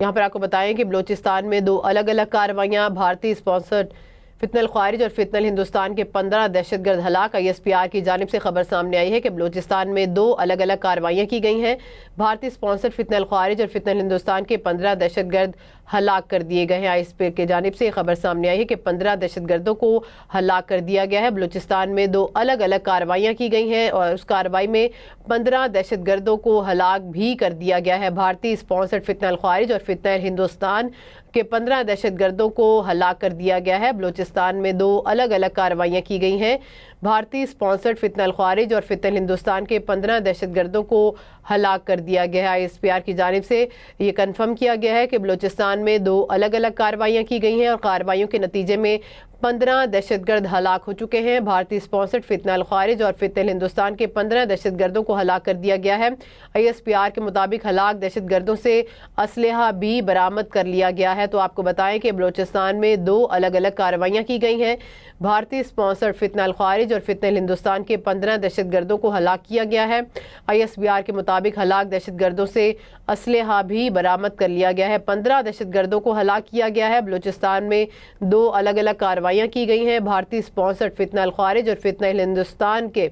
یہاں پر آپ کو بتائیں کہ بلوچستان میں 2 الگ الگ کارروائیاں، بھارتی اسپانسرڈ فتنہ الخوارج اور فتنہ الہندوستان کے 15 دہشت گرد ہلاک۔ ISPR کی جانب سے خبر سامنے آئی ہے کہ بلوچستان میں 2 الگ الگ کارروائیاں کی گئی ہیں۔ بھارتی اسپانسرڈ فتنہ الخوارج اور فتنہ الہندوستان کے 15 دہشت گرد ہلاک کر دیے گئے ہیں۔ ISPR کی جانب سے خبر سامنے آئی ہے کہ 15 دہشت گردوں کو ہلاک کر دیا گیا ہے۔ بلوچستان میں 2 الگ الگ کارروائیاں کی گئی ہیں اور اس کارروائی میں 15 دہشت گردوں کو ہلاک بھی کر دیا گیا ہے۔ بھارتی اسپانسرڈ فتنہ الخوارج اور فتنہ الہندوستان کے 15 دہشت گردوں کو ہلاک کر دیا گیا ہے۔ بلوچستان میں 2 الگ الگ کارروائیاں کی گئی ہیں۔ بھارتی اسپانسرڈ فتنہ الخوارج اور فتنہ الہندوستان کے 15 دہشت گردوں کو ہلاک کر دیا گیا ہے۔ ISPR کی جانب سے یہ کنفرم کیا گیا ہے کہ بلوچستان میں 2 الگ الگ کارروائیاں کی گئی ہیں اور کارروائیوں کے نتیجے میں 15 دہشت گرد ہلاک ہو چکے ہیں۔ بھارتی اسپانسرڈ فتنہ الخوارج اور فتنہ الہندوستان کے 15 دہشت گردوں کو ہلاک کر دیا گیا ہے۔ ISPR کے مطابق ہلاک دہشت گردوں سے اسلحہ بھی برآمد کر لیا گیا ہے۔ تو آپ کو بتائیں کہ بلوچستان میں 2 الگ الگ کارروائیاں کی گئی ہیں۔ بھارتی اسپانسرڈ فتنہ الخوارج اور فتنہ الہندوستان کے 15 دہشت گردوں کو ہلاک کیا گیا ہے۔ ISPR کے مطابق ہلاک دہشت گردوں سے اسلحہ بھی برآمد کر لیا گیا ہے۔ 15 دہشت گردوں کو ہلاک کیا گیا ہے۔ بلوچستان میں 2 الگ الگ کارروائیاں کی گئی ہیں۔ بھارتی اسپانسرڈ فتنہ الخوارج اور فتنہ الہندوستان کے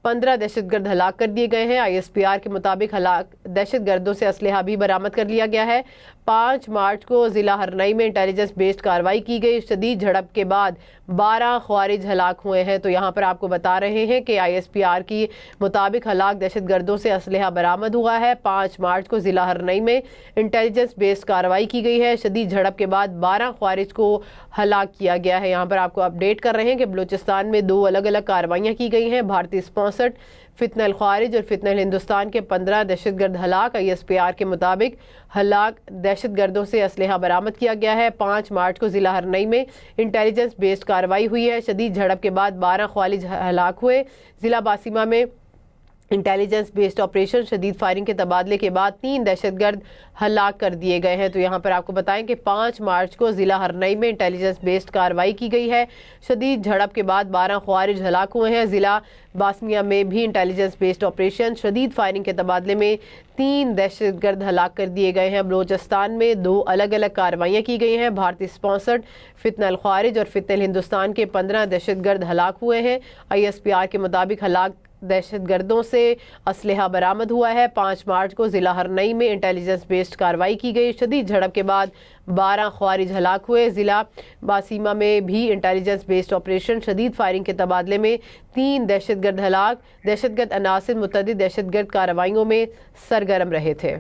15 دہشت گرد ہلاک کر دیے گئے ہیں۔ ISPR کے مطابق ہلاک دہشت گردوں سے اسلحہ بھی برآمد کر لیا گیا ہے۔ 5 مارچ کو ضلع ہرنئی میں انٹیلیجنس بیسڈ کارروائی کی گئی۔ شدید جھڑپ کے بعد 12 خوارج ہلاک ہوئے ہیں۔ تو یہاں پر آپ کو بتا رہے ہیں کہ ISPR کی مطابق ہلاک دہشت گردوں سے اسلحہ برآمد ہوا ہے۔ 5 مارچ کو ضلع ہرنئی میں انٹیلیجنس بیسڈ کارروائی کی گئی ہے۔ شدید جھڑپ کے بعد 12 خوارج کو ہلاک کیا گیا ہے۔ یہاں پر آپ کو اپڈیٹ کر رہے ہیں کہ بلوچستان میں 2 الگ الگ کارروائیاں کی گئی ہیں۔ بھارتی اسپانسرڈ فتنہ الخوارج اور فتنہ الہندوستان کے 15 دہشت گرد ہلاک۔ ISPR کے مطابق ہلاک دہشت گردوں سے اسلحہ برآمد کیا گیا ہے۔ 5 مارچ کو ضلع ہرنئی میں انٹیلیجنس بیسڈ کارروائی ہوئی ہے۔ شدید جھڑپ کے بعد 12 خوارج ہلاک ہوئے۔ ضلع باسیمہ میں انٹیلیجنس بیسڈ آپریشن شدید فائرنگ کے تبادلے کے بعد 3 دہشت گرد ہلاک کر دیے گئے ہیں۔ تو یہاں پر آپ کو بتائیں کہ 5 مارچ کو ضلع ہرنئی میں انٹیلیجنس بیسڈ کارروائی کی گئی ہے۔ شدید جھڑپ کے بعد 12 خوارج ہلاک ہوئے ہیں۔ ضلع باسمیہ میں بھی انٹیلیجنس بیسڈ آپریشن شدید فائرنگ کے تبادلے میں 3 دہشت گرد ہلاک کر دیے گئے ہیں۔ بلوچستان میں 2 الگ الگ کارروائیاں کی گئی ہیں۔ بھارتی اسپانسرڈ فتنہ الخوارج اور فتنہ الہندوستان کے 15 دہشت گرد ہلاک ہوئے ہیں۔ ISPR کے مطابق ہلاک دہشت گردوں سے اسلحہ برآمد ہوا ہے۔ 5 مارچ کو ضلع ہرنئی میں انٹیلیجنس بیسڈ کارروائی کی گئی۔ شدید جھڑپ کے بعد 12 خوارج ہلاک ہوئے۔ ضلع باسیمہ میں بھی انٹیلیجنس بیسڈ آپریشن شدید فائرنگ کے تبادلے میں 3 دہشت گرد ہلاک۔ دہشت گرد عناصر متعدد دہشت گرد کارروائیوں میں سرگرم رہے تھے۔